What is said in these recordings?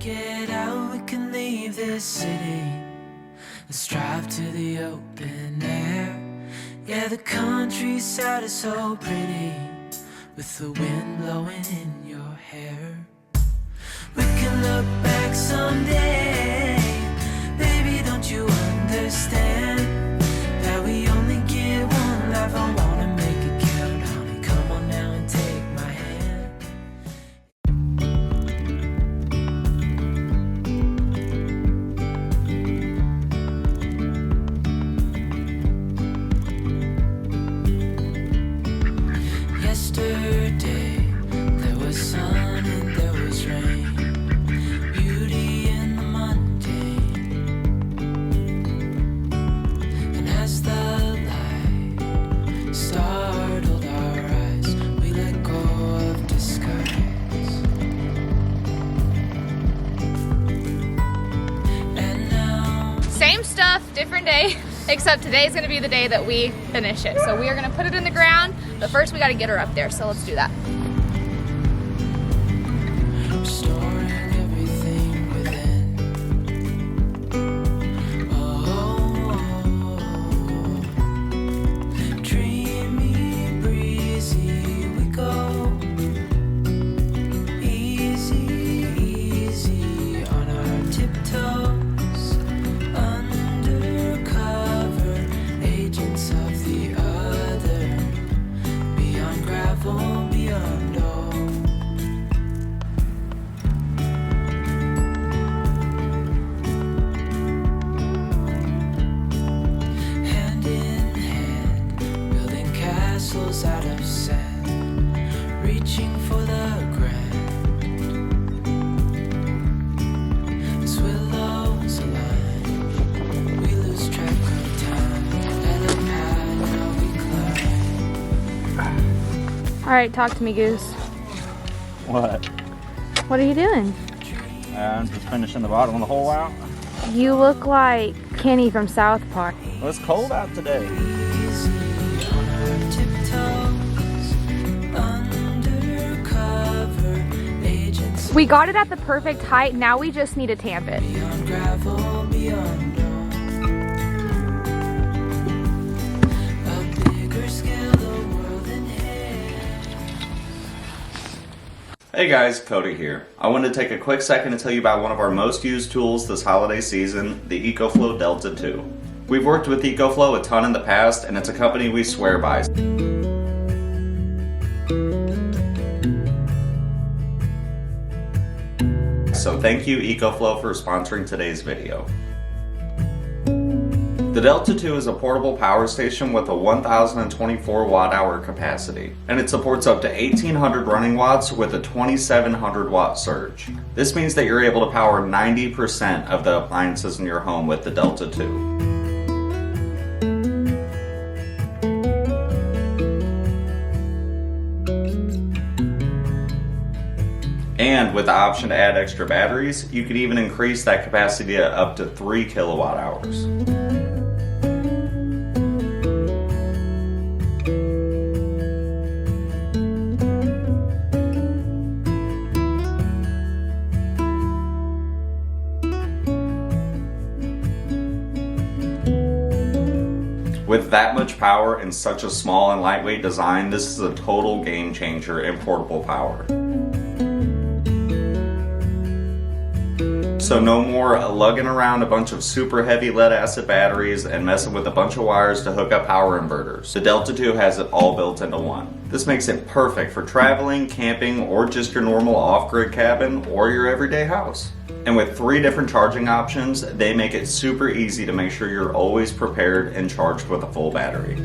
get out, we can leave this city. Let's drive to the open air. Yeah, the countryside is so pretty, with the wind blowing in your hair. We can look back someday. Baby, don't you understand that we only get one life? I wanna make it count, honey. Come on now and take my hand. Yesterday there was sun and there was rain, beauty in the mundane. And as the light startled our eyes, we let go of disguise. And now Same stuff, different day, except today's gonna be the day that we finish it. So we are gonna put it in the ground, but first we gotta get her up there, so let's do that. restoring everything within. Oh, dreamy, breezy, we go. Easy, easy on our tiptoes. Undercover agents of the other. Beyond gravel, beyond all. Hand in hand, building castles out of sand, reaching for the grand. As willows align, we lose track of time. Let them hide while we climb. All right, talk to me, Goose. What? What are you doing? I'm just finishing the bottom of the hole out. You look like Kenny from South Park. Well, it's cold out today. Easy on our tiptoes, undercover agents We got it at the perfect height, now we just need to tamp it. beyond gravel, beyond all. A bigger scale, the world in hand. Hey guys, Cody here. I wanted to take a quick second to tell you about one of our most used tools this holiday season, the EcoFlow Delta 2. We've worked with EcoFlow a ton in the past, and it's a company we swear by. So thank you EcoFlow for sponsoring today's video. The Delta 2 is a portable power station with a 1024 watt-hour capacity, and it supports up to 1800 running watts with a 2700 watt surge. This means that you're able to power 90% of the appliances in your home with the Delta 2. And with the option to add extra batteries, you could even increase that capacity to up to 3 kilowatt hours. With that much power and such a small and lightweight design, this is a total game changer in portable power. So no more lugging around a bunch of super heavy lead acid batteries and messing with a bunch of wires to hook up power inverters. The Delta 2 has it all built into one. This makes it perfect for traveling, camping, or just your normal off-grid cabin or your everyday house. And with 3 different charging options, they make it super easy to make sure you're always prepared and charged with a full battery.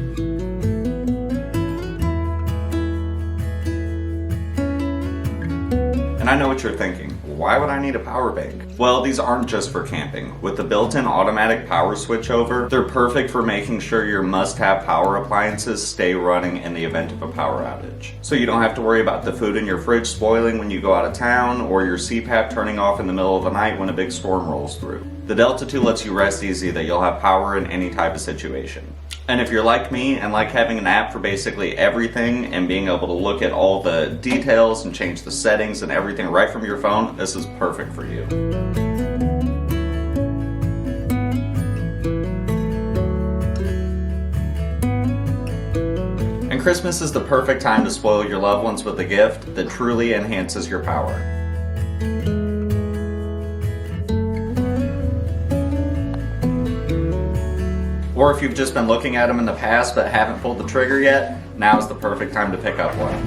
And I know what you're thinking, why would I need a power bank? Well, these aren't just for camping. With the built-in automatic power switchover, they're perfect for making sure your must-have power appliances stay running in the event of a power outage. So you don't have to worry about the food in your fridge spoiling when you go out of town, or your CPAP turning off in the middle of the night when a big storm rolls through. The Delta 2 lets you rest easy that you'll have power in any type of situation. And if you're like me and like having an app for basically everything and being able to look at all the details and change the settings and everything right from your phone, this is perfect for you. And Christmas is the perfect time to spoil your loved ones with a gift that truly enhances your power. Or if you've just been looking at them in the past but haven't pulled the trigger yet, now is the perfect time to pick up one.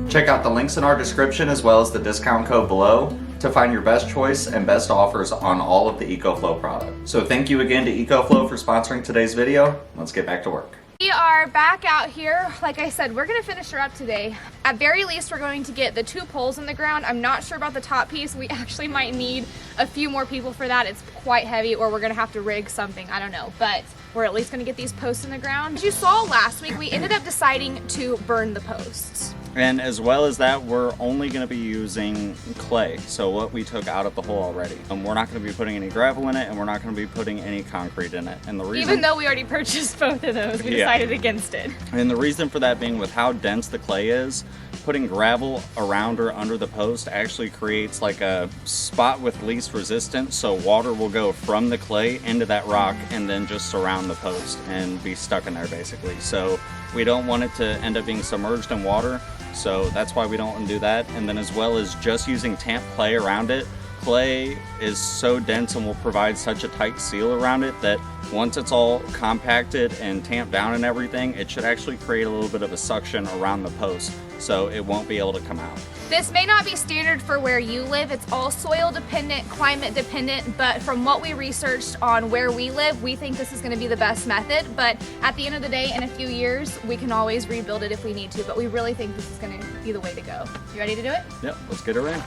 Check out the links in our description as well as the discount code below to find your best choice and best offers on all of the EcoFlow products. So thank you again to EcoFlow for sponsoring today's video. Let's get back to work. We are back out here. Like I said, we're gonna finish her up today. At very least, we're going to get the 2 poles in the ground. I'm not sure about the top piece. We actually might need a few more people for that. It's quite heavy, or we're gonna have to rig something, I don't know. But we're at least gonna get these posts in the ground. As you saw last week, we ended up deciding to burn the posts. And as well as that, we're only going to be using clay, so what we took out of the hole already. We're not going to be putting any gravel in it, and we're not going to be putting any concrete in it. And the reason, even though we already purchased both of those, we decided against it. And the reason for that being with how dense the clay is, putting gravel around or under the post actually creates like a spot with least resistance, so water will go from the clay into that rock and then just surround the post and be stuck in there basically. So we don't want it to end up being submerged in water, so that's why we don't want to do that. And then as well as just using tamp clay around it, clay is so dense and will provide such a tight seal around it that once it's all compacted and tamped down and everything, it should actually create a little bit of a suction around the post, so it won't be able to come out. This may not be standard for where you live. It's all soil dependent, climate dependent, but from what we researched on where we live, we think this is gonna be the best method. But at the end of the day, in a few years, we can always rebuild it if we need to, but we really think this is gonna be the way to go. You ready to do it? Yep, let's get her in.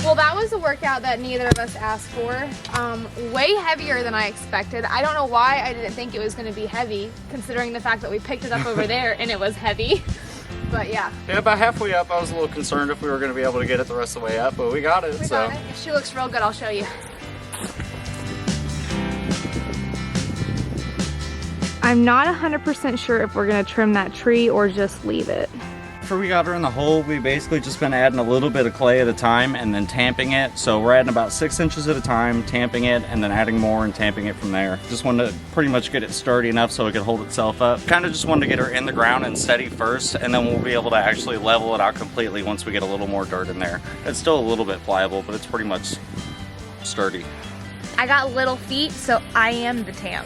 Well, that was a workout that neither of us asked for. Way heavier than I expected. I don't know why I didn't think it was going to be heavy, considering the fact that we picked it up over there and it was heavy. But yeah. Yeah, about halfway up, I was a little concerned if we were going to be able to get it the rest of the way up, but we got it. We got it. She looks real good. I'll show you. I'm not 100% sure if we're going to trim that tree or just leave it. After we got her in the hole, we basically just been adding a little bit of clay at a time and then tamping it. So we're adding about 6 inches at a time, tamping it, and then adding more and tamping it from there. Just wanted to pretty much get it sturdy enough so it could hold itself up. Kind of just wanted to get her in the ground and steady first, and then we'll be able to actually level it out completely once we get a little more dirt in there. It's still a little bit pliable, but it's pretty much sturdy. I got little feet, so I am the tamp.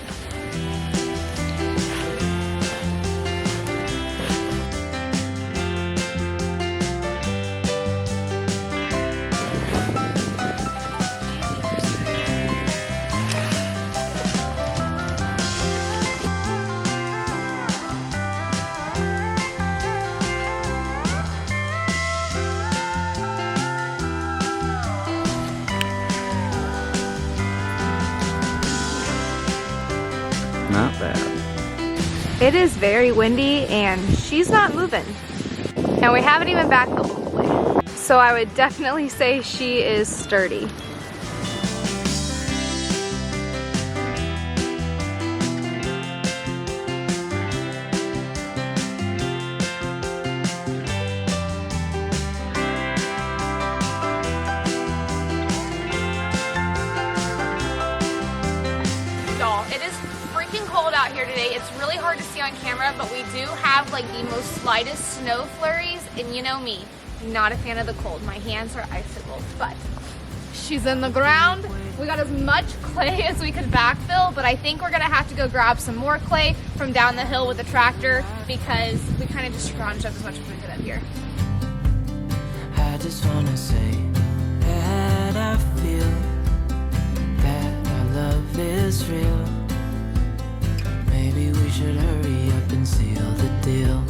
Not bad. It is very windy and she's not moving. And we haven't even backed the whole way. So I would definitely say she is sturdy. It is freaking cold out here today. It's really hard to see on camera, but we do have like the most slightest snow flurries, and you know me, not a fan of the cold. My hands are icicles, but she's in the ground. We got as much clay as we could backfill, but I think we're gonna have to go grab some more clay from down the hill with the tractor because we kind of just scrounged up as much as we could up here. I just wanna say that I feel that our love is real. Maybe we should hurry up and seal the deal.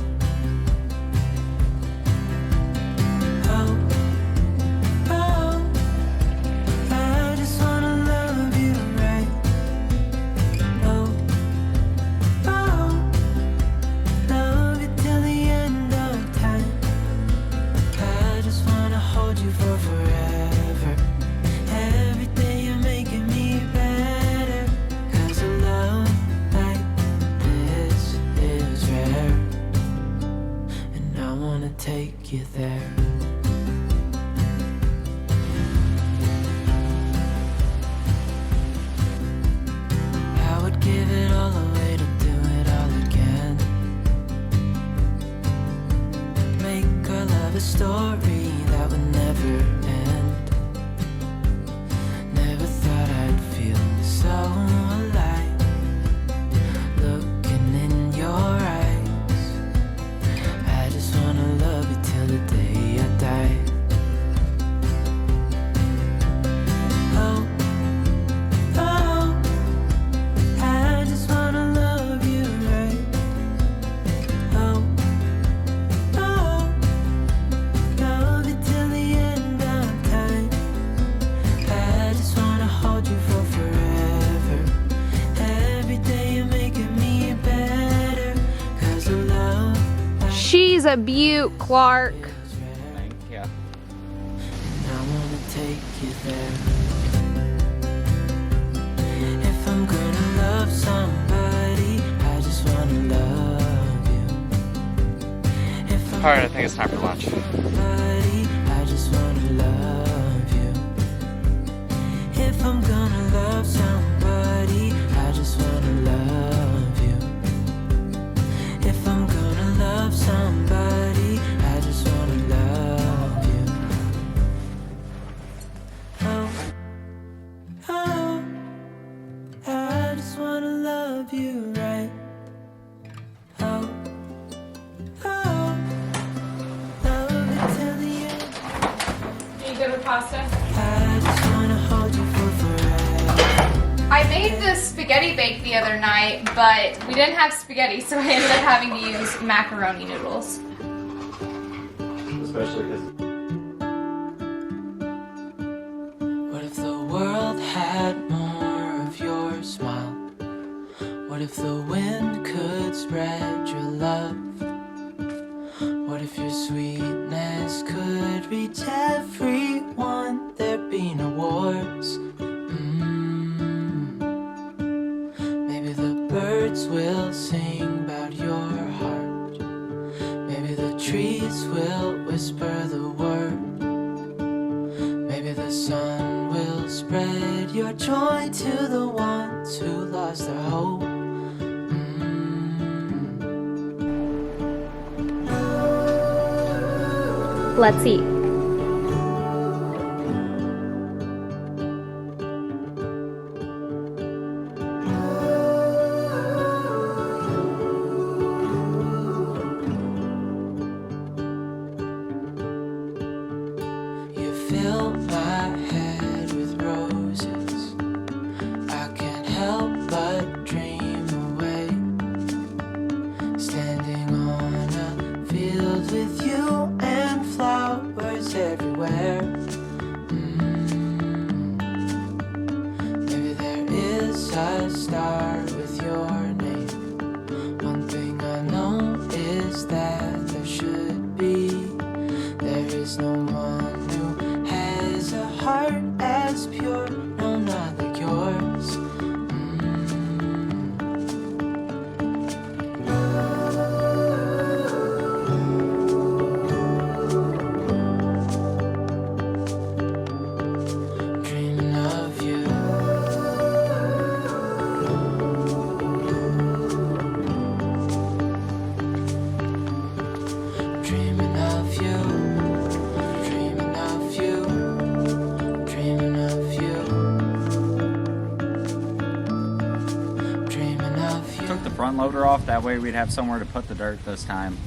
Oh, oh, I just wanna love you right. Oh, oh, wanna take you there. I would give it all away to do it all again. Make our love a story that would never end. Never thought I'd feel so alive, looking in your eyes. I just wanna love you till the day I die. Oh, oh, I just wanna love you right. Oh, oh, love you till the end of time. I just wanna hold you for forever. Every day you're making me better, 'cause of love. She's a beaut, Clark. Thank you. I wanna take you there. If I'm gonna love somebody, I just wanna love you. If I'm All right, I think it's time for lunch. somebody, I just wanna love you. If I'm gonna love somebody, I just wanna love you. If I'm gonna love somebody, I just wanna love you. Oh, oh, I just wanna love you right. Oh, oh, love it till the end. You good with pasta? I just wanna hold you for forever. I made this spaghetti bake the other night, but we didn't have spaghetti, so I ended up having to use macaroni noodles. Especially because What if the world had more of your smile? What if the wind could spread your love? What if your sweetness could reach everyone? There'd be no wars. Maybe the birds will sing about your heart. Maybe the trees will whisper the word. Maybe the sun will spread your joy to the ones who lost their hope. Let's eat. You fill my head with roses. I can't help but dream away. Standing on a field with you and flowers everywhere. Maybe there is a star with your name. One thing I know is that there should be. There is no one who has a heart as pure, no, not like yours. Dreaming of you. Dreaming of you. Dreaming of you. Dreaming of you. Dreaming of you. Took the front loader off, that way we'd have somewhere to put the dirt this time.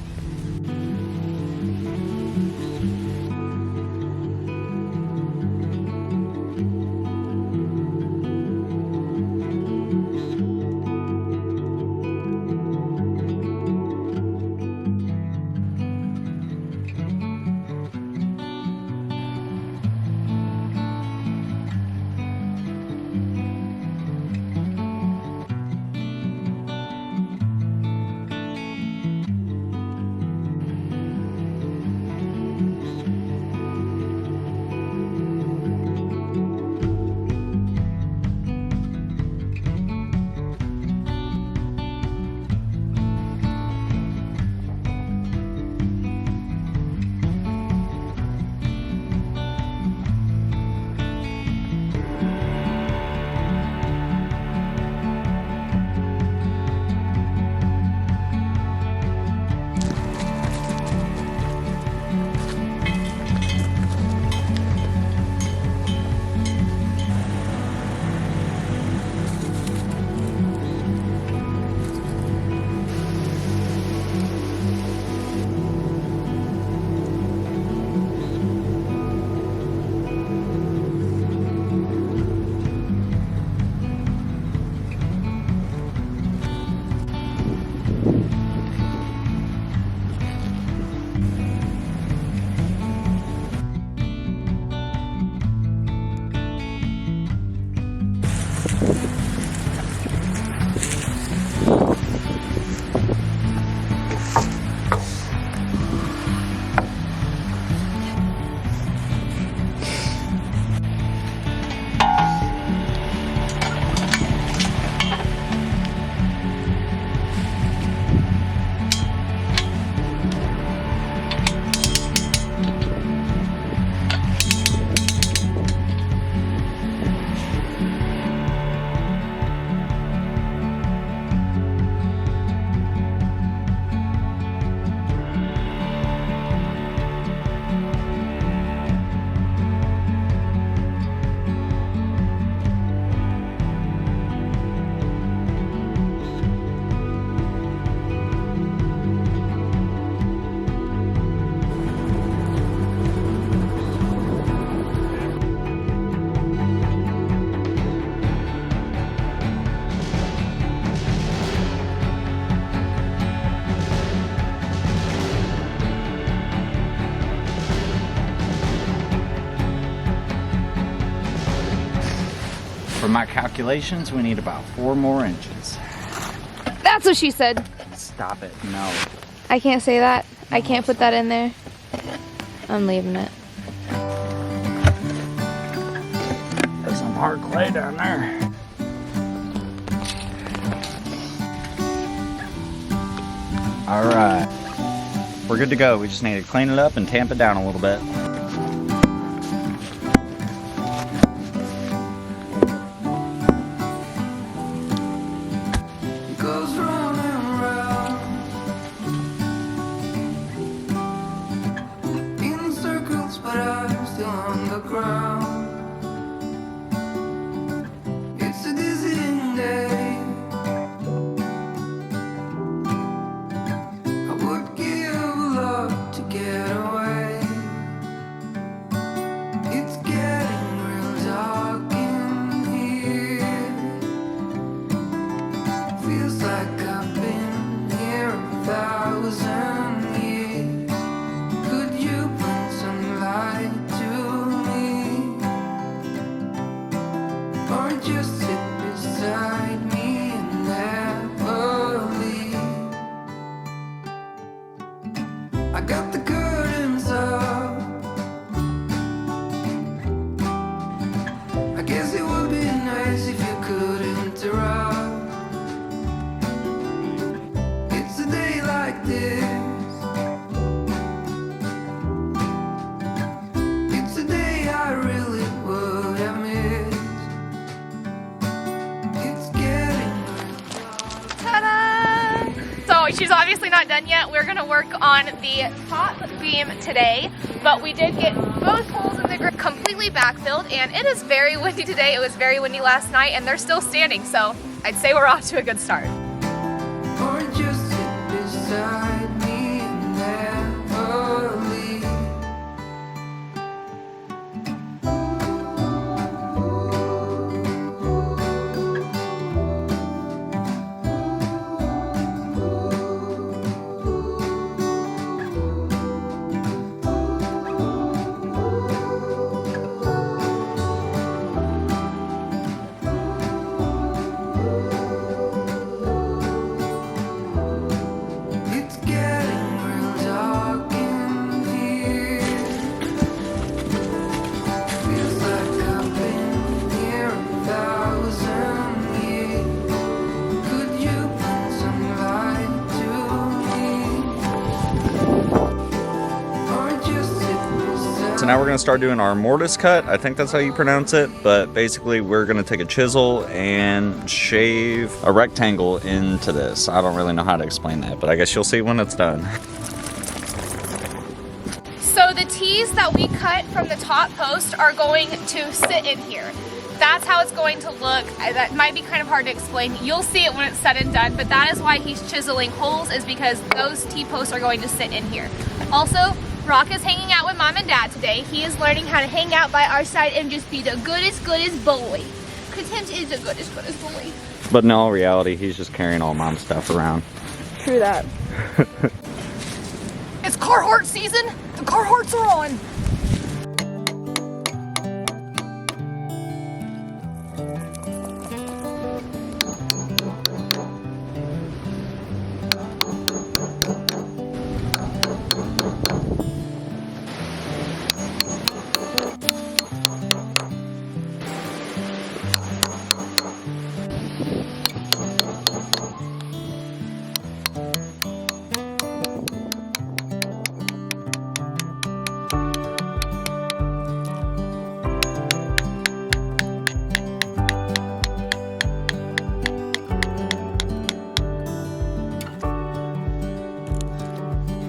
For my calculations, we need about 4 more inches. That's what she said. Stop it, no. I can't say that. I can't put that in there. I'm leaving it. There's some hard clay down there. All right, we're good to go. We just need to clean it up and tamp it down a little bit. Goes round and round in circles, but I'm still on the ground. It's a dizzying day. I would give a lot to get away. It's getting real dark in here. Feels like I've been here 1,000 years. Could you bring some light to me? Or just sit beside me and never leave? I got the curtains up. I guess it would be nice if you could interrupt. It's a day like this. It's a day I really would have missed. It's getting real dark. Ta-da! So she's obviously not done yet. We're gonna work on the top beam today, but we did get both holes in the grid completely backfilled, and it is very windy today. It was very windy last night, and they're still standing, so I'd say we're off to a good start. Or just sit beside me and never leave. It's getting real dark in here. Feels like I've been here 1,000 years. Could you bring some light to me? Or just sit beside. So now we're gonna start doing our mortise cut. I think that's how you pronounce it, but basically we're gonna take a chisel and shave a rectangle into this. I don't really know how to explain that, but I guess you'll see when it's done. So the T's that we cut from the top post are going to sit in here. That's how it's going to look. That might be kind of hard to explain. You'll see it when it's said and done, but that is why he's chiseling holes, is because those T-posts are going to sit in here. Also, Rock is hanging out with Mom and Dad today. He is learning how to hang out by our side and just be the goodest boy. Content is the goodest boy. But in all reality, he's just carrying all Mom's stuff around. True that. It's Carhartt season. The Carhartts are on.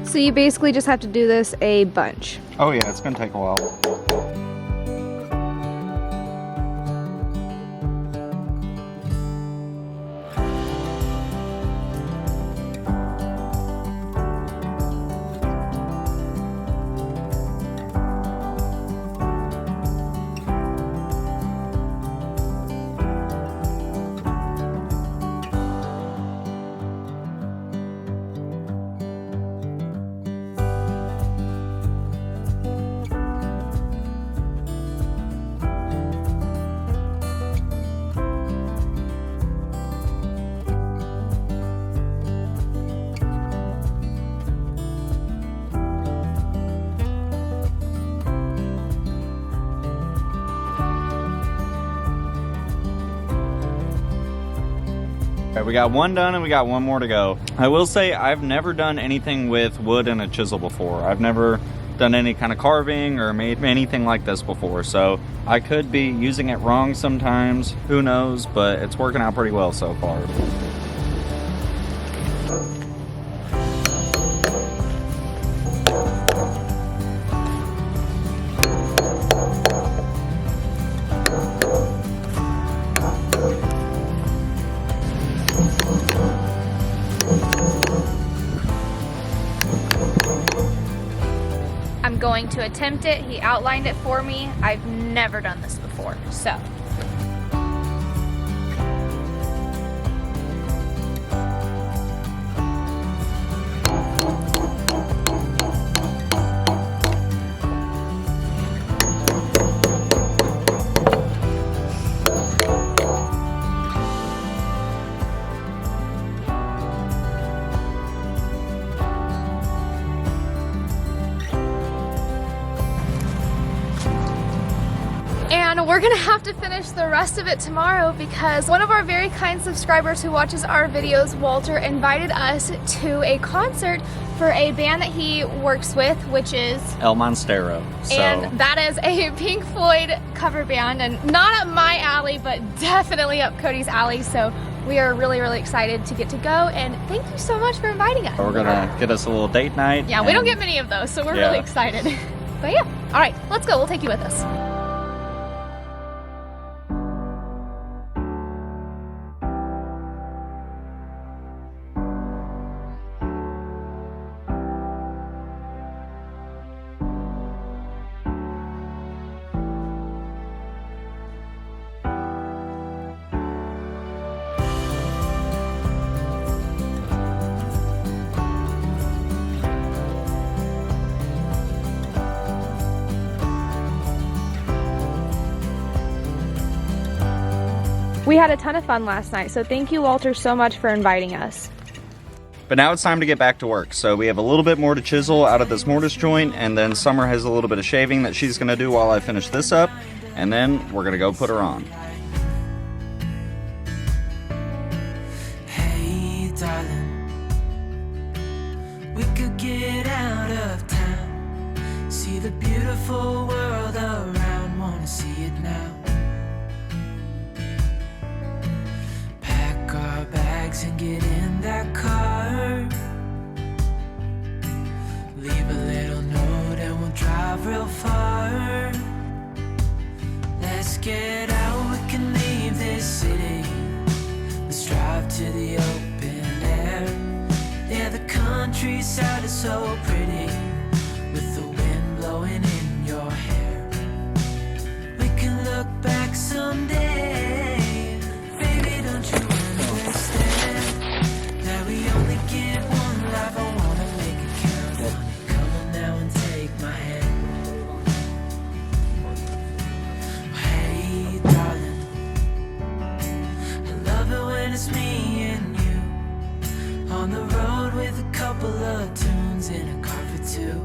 So you basically just have to do this a bunch. Oh yeah, it's gonna take a while. we got one done and we got one more to go. I will say I've never done anything with wood and a chisel before. I've never done any kind of carving or made anything like this before, so I could be using it wrong sometimes, who knows, but it's working out pretty well so far. I'm going to attempt it. He outlined it for me. I've never done this before, so. And we're gonna have to finish the rest of it tomorrow because one of our very kind subscribers who watches our videos, Walter, invited us to a concert for a band that he works with, which is El Monstero. So. And that is a Pink Floyd cover band, and not up my alley, but definitely up Cody's alley. So we are really, really excited to get to go, and thank you so much for inviting us. We're gonna get us a little date night. Yeah, we don't get many of those, so we're really excited. But yeah, all right, let's go. We'll take you with us. We had a ton of fun last night, so thank you, Walter, so much for inviting us. But now it's time to get back to work. So we have a little bit more to chisel out of this mortise joint, and then Summer has a little bit of shaving that she's gonna do while I finish this up, and then we're gonna go put her on. Hey, darling, we could get out of town, see the beautiful world around, wanna see it now. Our bags and get in that car, leave a little note and we'll drive real far. Let's get out, we can leave this city, let's drive to the open air. Yeah, the countryside is so pretty, with the wind blowing in your hair. We can look back someday, baby, don't you that we only get one life? I wanna make it count. Come on now and take my hand. Hey, darling, I love it when it's me and you on the road with a couple of tunes in a car for two.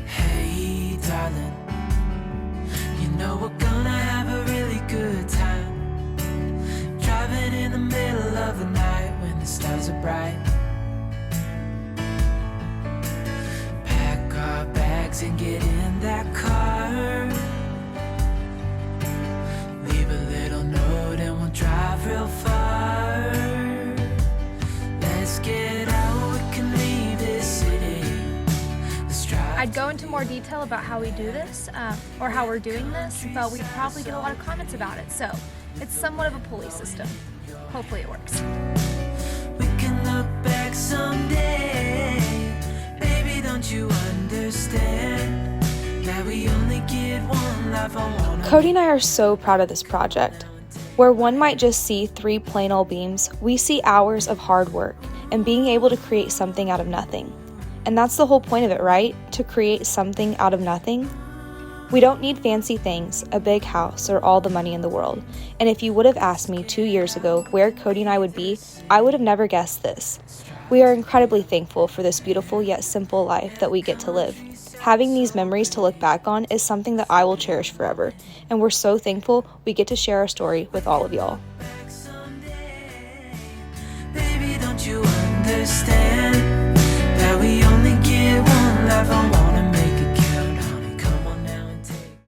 Hey, darling, you know we're gonna have a really good time, driving in the middle of the night when the stars are bright. Pack our bags and get in that car, leave a little note and we'll drive real far. Let's get out, we can leave this city. Let's drive. I'd go into more detail about how we do this, or how we're doing this, but we'd probably get a lot of comments about it. So it's somewhat of a pulley system. Hopefully it works. We can look back someday, baby, don't you understand that we only get one life? I wanna. Cody and I are so proud of this project. Where one might just see 3 plain old beams, we see hours of hard work and being able to create something out of nothing. And that's the whole point of it, right? To create something out of nothing. We don't need fancy things, a big house, or all the money in the world. And if you would have asked me 2 years ago where Cody and I would be, I would have never guessed this. We are incredibly thankful for this beautiful yet simple life that we get to live. Having these memories to look back on is something that I will cherish forever, and we're so thankful we get to share our story with all of y'all. Baby, don't you understand that we only get one life? I wanna